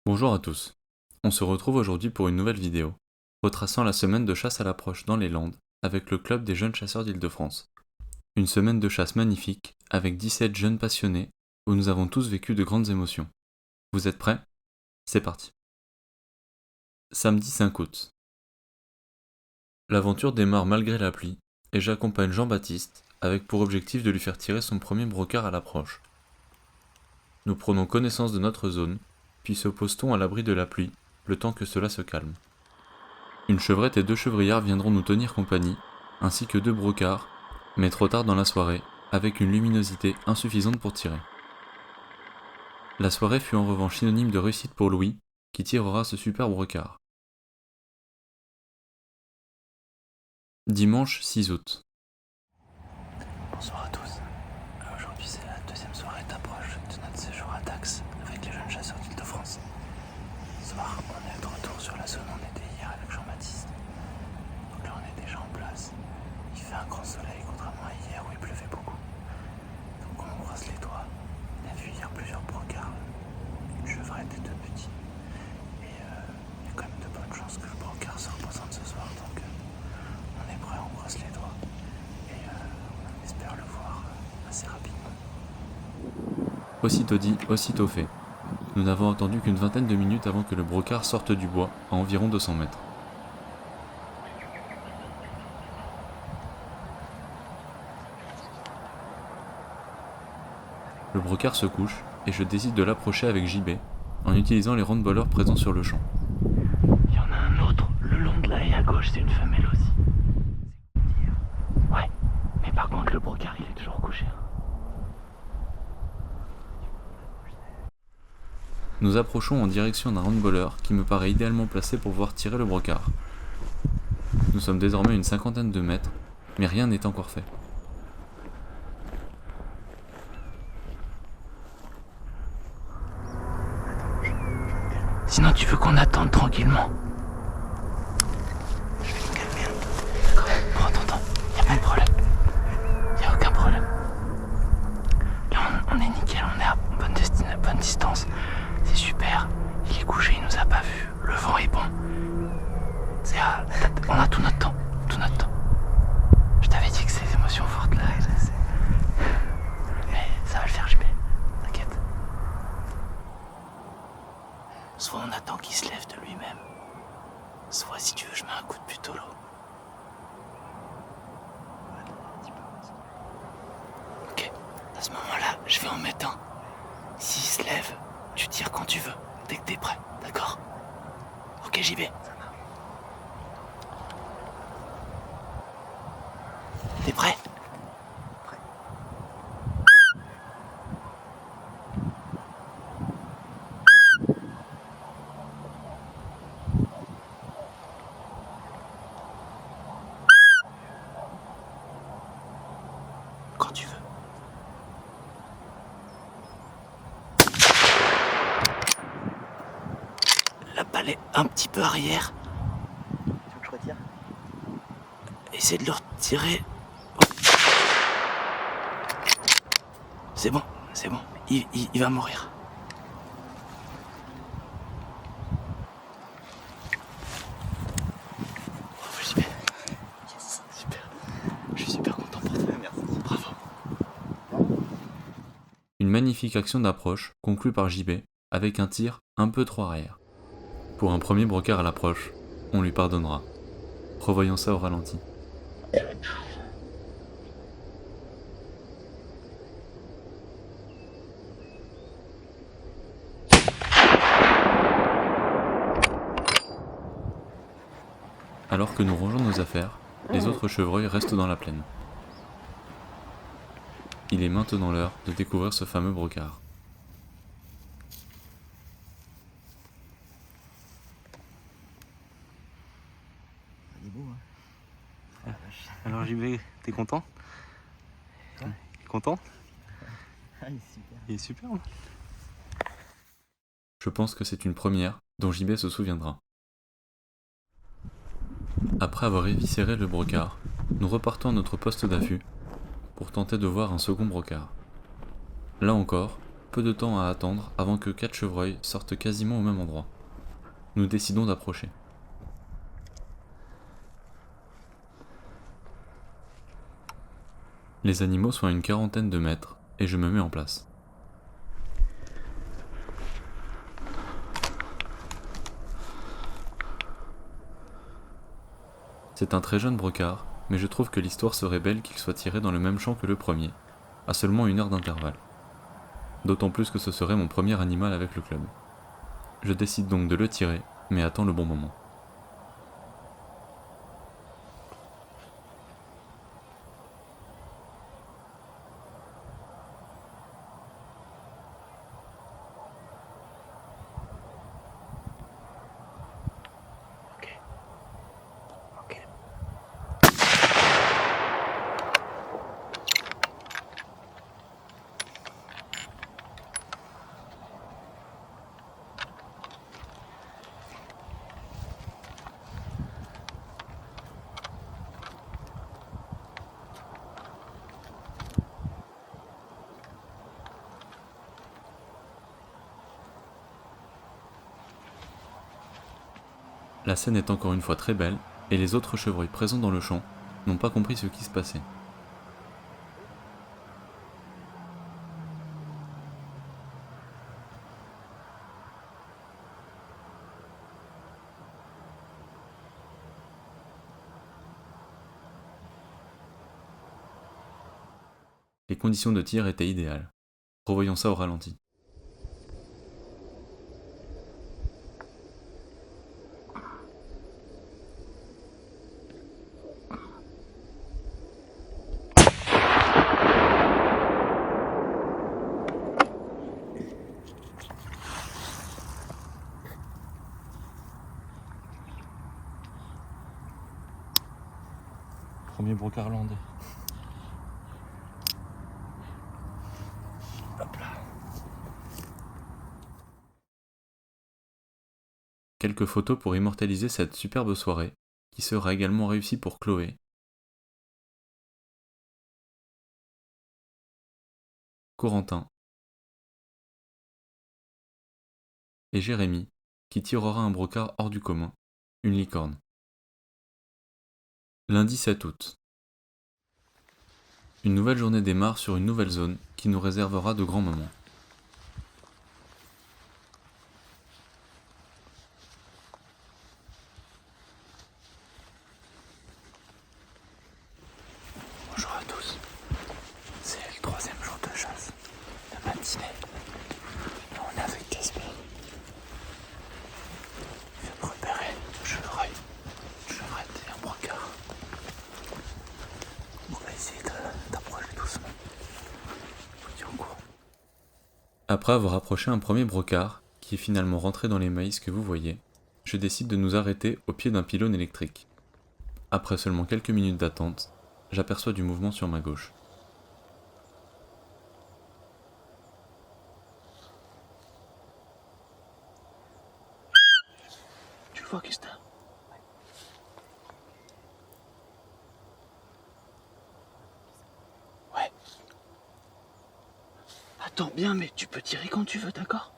Bonjour à tous. On se retrouve aujourd'hui pour une nouvelle vidéo, retraçant la semaine de chasse à l'approche dans les Landes avec le club des jeunes chasseurs d'Île-de-France. Une semaine de chasse magnifique avec 17 jeunes passionnés où nous avons tous vécu de grandes émotions. Vous êtes prêts ? C'est parti. Samedi 5 août. L'aventure démarre malgré la pluie et j'accompagne Jean-Baptiste avec pour objectif de lui faire tirer son premier brocard à l'approche. Nous prenons connaissance de notre zone, puis se postons à l'abri de la pluie, le temps que cela se calme. Une chevrette et 2 chevriards viendront nous tenir compagnie, ainsi que 2 brocards, mais trop tard dans la soirée, avec une luminosité insuffisante pour tirer. La soirée fut en revanche synonyme de réussite pour Louis, qui tirera ce super brocard. Dimanche 6 août. Bonsoir à tous. Aujourd'hui c'est la deuxième soirée d'approche de notre séjour à Dax avec les jeunes chasseurs d'Île-de-France. Ce soir on est de retour sur la zone où on était hier avec Jean-Baptiste. Donc là on est déjà en place. Il fait un grand soleil contrairement à hier où il pleuvait beaucoup. Donc on croise les doigts. On a vu hier plusieurs brocards, une chevrette et 2 petits. Et il y a quand même de bonnes chances que le brocard se représente ce soir. Donc on est prêt, on croise les doigts. Et on espère le voir assez rapidement. Aussitôt dit, aussitôt fait. Nous n'avons attendu qu'une vingtaine de minutes avant que le brocard sorte du bois, à environ 200 mètres. Le brocard se couche, et je décide de l'approcher avec JB, en utilisant les roundballers présents sur le champ. Il y en a un autre, le long de la haie à gauche, c'est une femelle aussi. Ouais, mais par contre le brocard il est toujours couché. Nous approchons en direction d'un roundballer qui me paraît idéalement placé pour voir tirer le brocard. Nous sommes désormais à une cinquantaine de mètres, mais rien n'est encore fait. Sinon tu veux qu'on attende tranquillement. Je vais me calmer un peu. D'accord, prends ton temps, y'a pas de problème. Y'a aucun problème. Là on est nickel, on est à bonne distance. C'est super, il est couché, il nous a pas vu. Le vent est bon. On a tout notre temps, Je t'avais dit que c'est des émotions fortes là. Mais ça va le faire, JP. T'inquiète. Soit on attend qu'il se lève de lui-même, soit si tu veux je mets un coup de putolo. Ok, à ce moment-là, je vais en mettre un. S'il se lève, tu tires quand tu veux, dès que t'es prêt, d'accord? Ok, j'y vais. T'es prêt? Prêt. Quand tu veux. La balle est un petit peu arrière. Tu veux que je retire? Essaie de le retirer. C'est bon. Il va mourir. Bravo, JB. Yes, super. Je suis super content pour toi. Merci. Bravo. Une magnifique action d'approche conclue par JB avec un tir un peu trop arrière. Pour un premier brocard à l'approche, on lui pardonnera. Revoyons ça au ralenti. Alors que nous rangeons nos affaires, les autres chevreuils restent dans la plaine. Il est maintenant l'heure de découvrir ce fameux brocard. Il est beau, hein. Alors JB, t'es content? Ouais. Content? Ah, il est super. Il est superbe. Je pense que c'est une première dont JB se souviendra. Après avoir éviscéré le brocard, nous repartons à notre poste d'affût pour tenter de voir un second brocard. Là encore, peu de temps à attendre avant que 4 chevreuils sortent quasiment au même endroit. Nous décidons d'approcher. Les animaux sont à une quarantaine de mètres et je me mets en place. C'est un très jeune brocard, mais je trouve que l'histoire serait belle qu'il soit tiré dans le même champ que le premier, à seulement 1 heure d'intervalle. D'autant plus que ce serait mon premier animal avec le club. Je décide donc de le tirer, mais attends le bon moment. Ok. Ok. La scène est encore une fois très belle, et les autres chevreuils présents dans le champ n'ont pas compris ce qui se passait. Les conditions de tir étaient idéales. Revoyons ça au ralenti. Premier brocard landais. Hop là. Quelques photos pour immortaliser cette superbe soirée, qui sera également réussie pour Chloé, Corentin et Jérémy, qui tirera un brocard hors du commun, une licorne. Lundi 7 août. Une nouvelle journée démarre sur une nouvelle zone qui nous réservera de grands moments. Bonjour à tous. C'est le 3e jour de chasse, de matinée. On est avec Casper. Il vient de repérer deux chevreuils, une chevrette et un brocard. On va essayer d'approcher doucement. Je vous tiens au courant. Après avoir approché un premier brocard, qui est finalement rentré dans les maïs que vous voyez, je décide de nous arrêter au pied d'un pylône électrique. Après seulement quelques minutes d'attente, j'aperçois du mouvement sur ma gauche. Tu le vois, Augustin? Ouais. Attends bien, mais tu peux tirer quand tu veux, d'accord?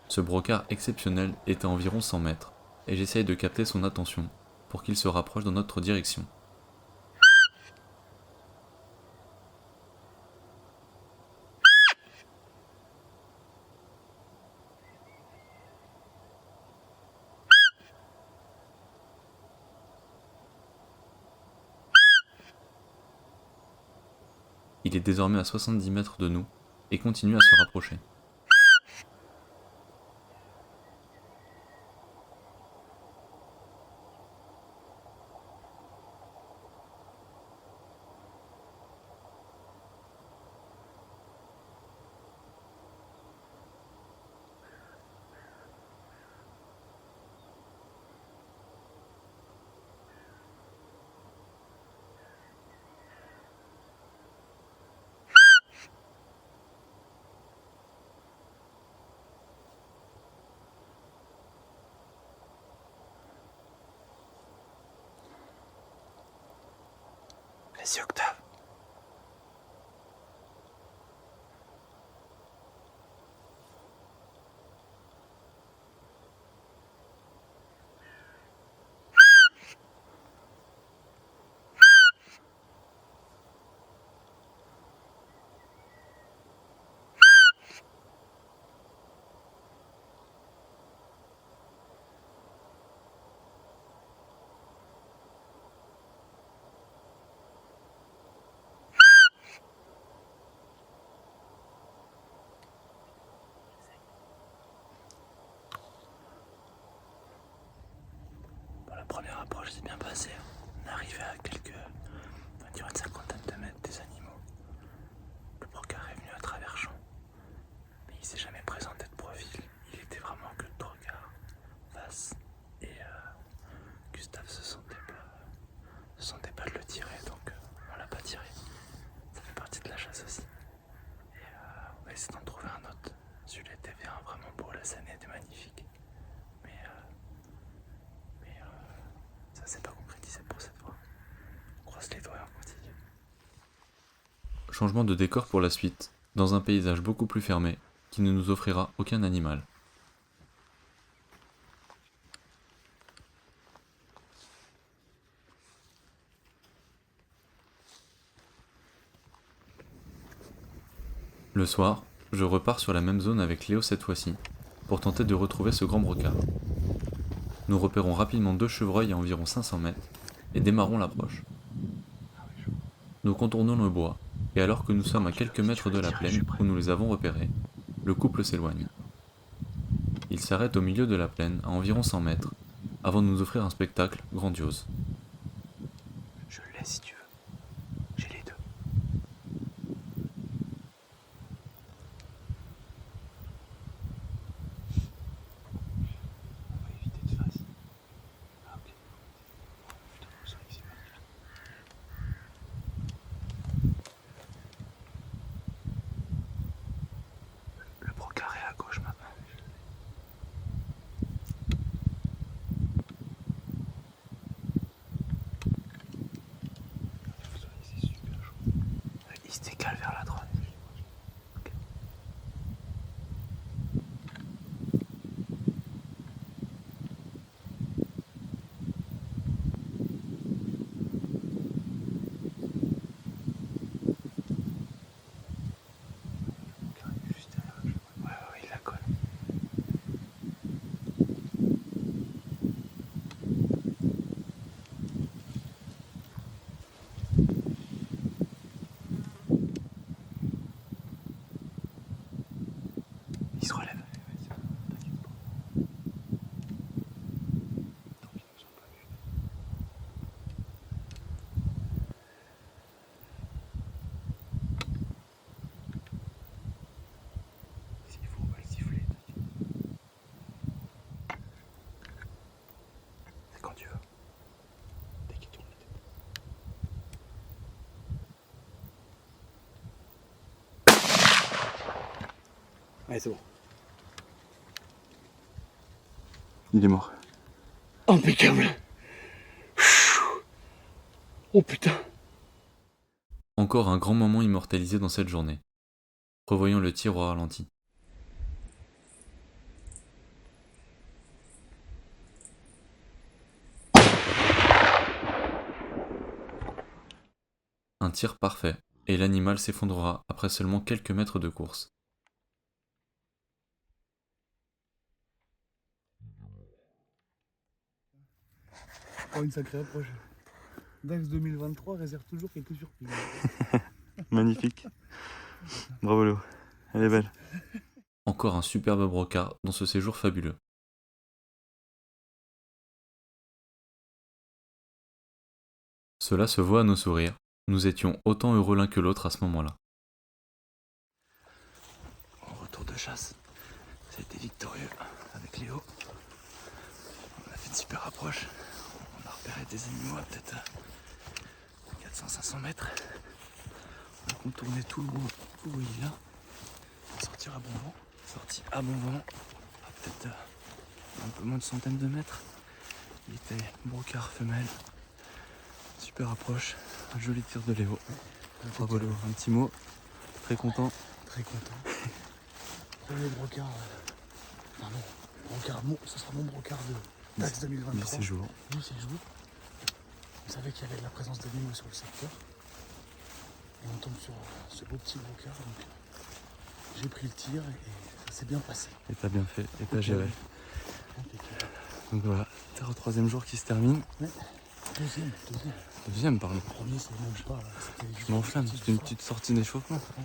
Ce brocard exceptionnel est à environ 100 mètres, et j'essaye de capter son attention pour qu'il se rapproche dans notre direction. Il est désormais à 70 mètres de nous et continue à se rapprocher. Vas-y, Octave. Bon, la première approche s'est bien passée. On est arrivé à on va dire une cinquantaine de mètres des animaux. Le brocard est venu à travers champs, mais il s'est jamais présenté de profil. Il était vraiment que de regard face. Et Gustave se sentait pas de le tirer, donc on l'a pas tiré. Ça fait partie de la chasse aussi. Et on va essayer d'en trouver un autre. Celui-là était bien, vraiment beau, la scène était magnifique. Mais ça s'est pas concrétisé pour cette fois. On croise les doigts et on continue. Changement de décor pour la suite, dans un paysage beaucoup plus fermé, qui ne nous offrira aucun animal. Le soir, je repars sur la même zone avec Léo cette fois-ci, pour tenter de retrouver ce grand brocard. Nous repérons rapidement 2 chevreuils à environ 500 mètres, et démarrons l'approche. Nous contournons le bois, et alors que nous sommes à quelques mètres de la plaine où nous les avons repérés, le couple s'éloigne. Il s'arrête au milieu de la plaine à environ 100 mètres, avant de nous offrir un spectacle grandiose. Je le laisse si tu veux. J'ai les deux. On va éviter de face. Ah ok. Putain, c'est vrai que c'est magnifique. Le brocard est à gauche maintenant. C'est super chaud. Il se décale vers la droite. Ok. Il arrive juste derrière le cheval. Ouais, il la colle. Il se relève. Tant qu'ils nous ont pas vus. S'il faut, on va le siffler. C'est quand tu veux. Dès qu'il tourne la tête. Allez, c'est bon. Il est mort. Impeccable. Oh putain. Encore un grand moment immortalisé dans cette journée. Revoyons le tir au ralenti. Un tir parfait, et l'animal s'effondrera après seulement quelques mètres de course. Oh, une sacrée approche. Dax 2023 réserve toujours quelques surprises. Magnifique. Bravo Léo. Elle est belle. Encore un superbe brocard dans ce séjour fabuleux. Cela se voit à nos sourires, nous étions autant heureux l'un que l'autre à ce moment-là. En retour de chasse, ça a été victorieux avec Léo. On a fait une super approche. On a repéré des animaux à peut-être 400-500 mètres. On a contourné tout le bois où il est là. Sortir à bon vent. Sorti à bon vent. À peut-être un peu moins de centaines de mètres. Il était brocard femelle. Super approche. Un joli tir de Léo. Bravo Léo, un petit mot. Très content. Très content. Premier brocard. Pardon. Brocard, ce sera mon brocard de Dax 2023. Du séjour. Du séjour. On savait qu'il y avait de la présence d'animaux sur le secteur. Et on tombe sur ce beau petit brocard. Donc j'ai pris le tir et ça s'est bien passé. Et t'as bien fait, et t'as géré. Impeccable. Donc voilà, terre au 3e jour qui se termine. Ouais. Deuxième. Deuxième, pardon. Premier, c'est même pas. C'était juste Je m'enflamme, une c'était une fois. petite sortie d'échauffement. Ouais,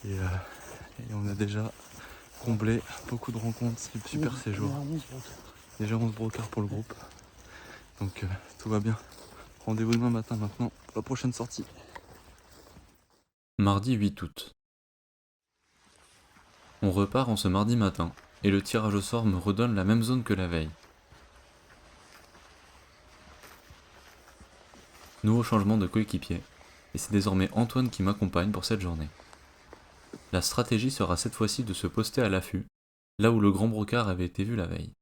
c'est ça. Et on a déjà comblé beaucoup de rencontres, c'est le super séjour. On est à 11 brocards. Déjà 11 brocards pour le groupe. Donc tout va bien. Rendez-vous demain matin maintenant pour la prochaine sortie. Mardi 8 août. On repart en ce mardi matin, et le tirage au sort me redonne la même zone que la veille. Nouveau changement de coéquipier, et c'est désormais Antoine qui m'accompagne pour cette journée. La stratégie sera cette fois-ci de se poster à l'affût, là où le grand brocard avait été vu la veille.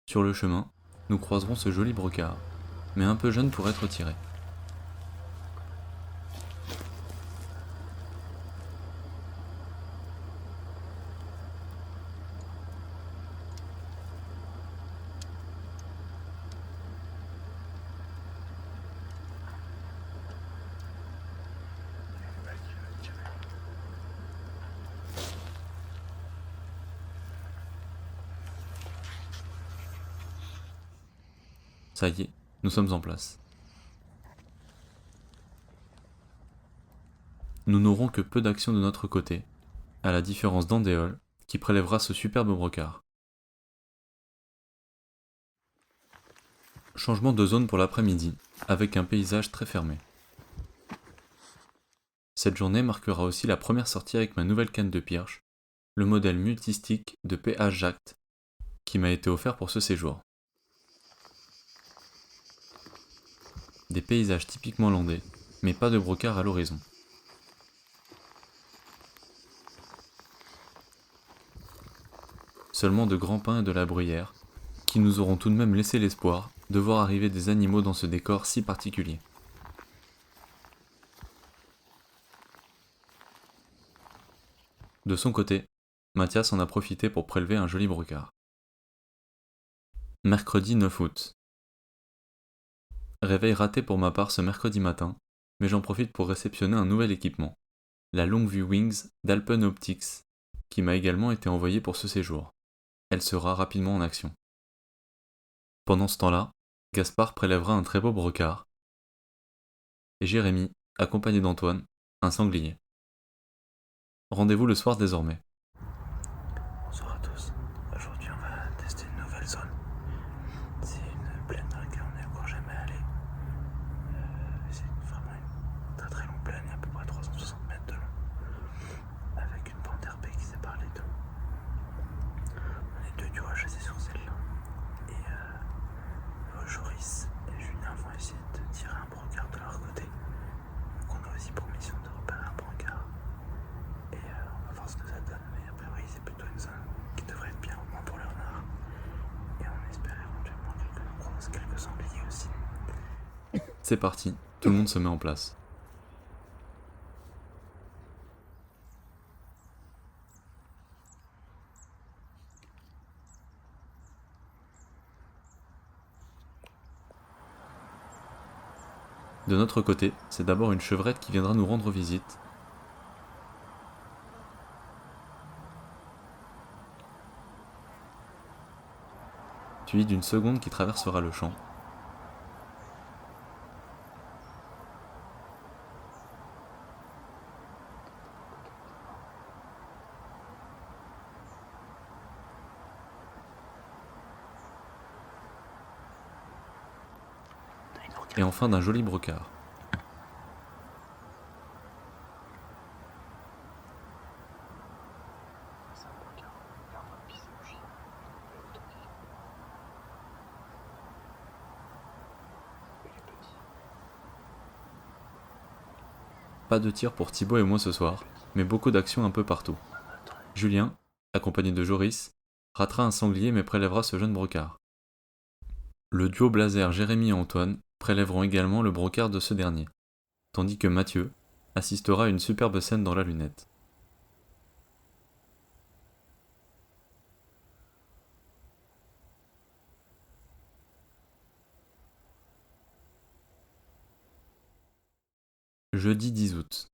Sur le chemin, nous croiserons ce joli brocard, mais un peu jeune pour être tiré. Ça y est, nous sommes en place. Nous n'aurons que peu d'action de notre côté, à la différence d'Andéol, qui prélèvera ce superbe brocard. Changement de zone pour l'après-midi, avec un paysage très fermé. Cette journée marquera aussi la première sortie avec ma nouvelle canne de pirche, le modèle multistick de PH Jacte, qui m'a été offert pour ce séjour. Des paysages typiquement landais, mais pas de brocard à l'horizon. Seulement de grands pins et de la bruyère, qui nous auront tout de même laissé l'espoir de voir arriver des animaux dans ce décor si particulier. De son côté, Mathias en a profité pour prélever un joli brocard. Mercredi 9 août. Réveil raté pour ma part ce mercredi matin, mais j'en profite pour réceptionner un nouvel équipement, la Longview Wings d'Alpen Optics, qui m'a également été envoyée pour ce séjour. Elle sera rapidement en action. Pendant ce temps-là, Gaspard prélèvera un très beau brocard, et Jérémy, accompagné d'Antoine, un sanglier. Rendez-vous le soir désormais. Bonsoir à tous. Aujourd'hui, on va tester une nouvelle zone. C'est une plaine dans laquelle on n'est encore jamais allé. C'est vraiment une très très longue plaine, il y a à peu près 360 mètres de long, avec une bande herbée qui sépare les deux. On est deux duos à chasser sur celle-là. Et Joris et Julien vont essayer de tirer un brocard de leur côté. Donc on a aussi pour mission de repérer un brocard. Et on va voir ce que ça donne, mais a priori c'est plutôt une zone qui devrait être bien, au moins pour le renard. Et on espère éventuellement quelques sangliers aussi. C'est parti, tout le monde se met en place. De notre côté, c'est d'abord une chevrette qui viendra nous rendre visite. Puis d'une seconde qui traversera le champ. Et enfin d'un joli brocard. Pas de tir pour Thibaut et moi ce soir, mais beaucoup d'actions un peu partout. Julien, accompagné de Joris, ratera un sanglier mais prélèvera ce jeune brocard. Le duo Blazer, Jérémy et Antoine prélèveront également le brocart de ce dernier, tandis que Mathieu assistera à une superbe scène dans la lunette. Jeudi 10 août.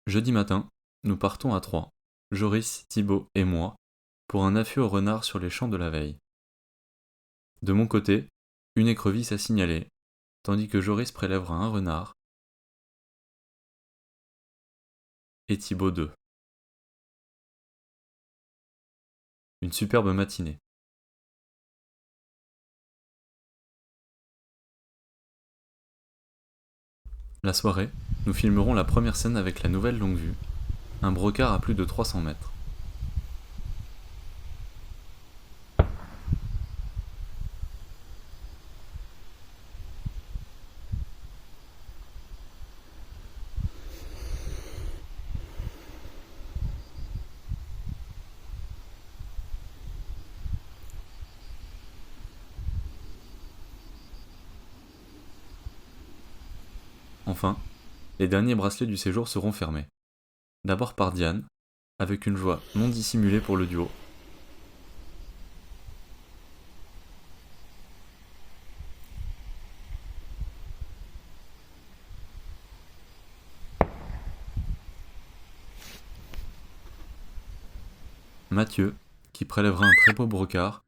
Jeudi matin, nous partons à 3, Joris, Thibaut et moi, pour un affût au renard sur les champs de la veille. De mon côté, une écrevisse à signaler, tandis que Joris prélèvera un renard et Thibaut 2. Une superbe matinée. La soirée, nous filmerons la première scène avec la nouvelle longue vue, un brocart à plus de 300 mètres. Enfin, les derniers bracelets du séjour seront fermés. D'abord par Diane, avec une joie non dissimulée pour le duo. Mathieu, qui prélèvera un très beau brocart,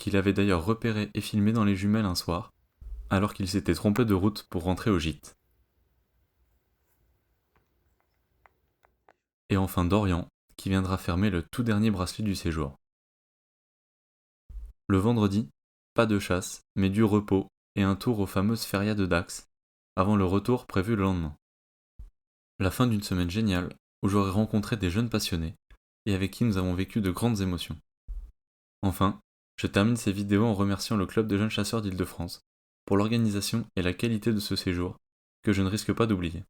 qu'il avait d'ailleurs repéré et filmé dans les jumelles un soir, alors qu'il s'était trompé de route pour rentrer au gîte. Et enfin Dorian, qui viendra fermer le tout dernier bracelet du séjour. Le vendredi, pas de chasse, mais du repos et un tour aux fameuses férias de Dax, avant le retour prévu le lendemain. La fin d'une semaine géniale, où j'aurai rencontré des jeunes passionnés, et avec qui nous avons vécu de grandes émotions. Enfin, je termine ces vidéos en remerciant le Club de jeunes chasseurs d'Île-de-France pour l'organisation et la qualité de ce séjour, que je ne risque pas d'oublier.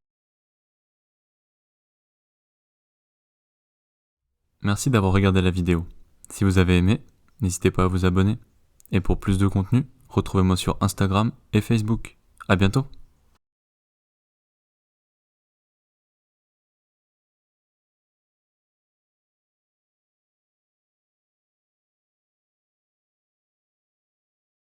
Merci d'avoir regardé la vidéo. Si vous avez aimé, n'hésitez pas à vous abonner. Et pour plus de contenu, retrouvez-moi sur Instagram et Facebook. À bientôt!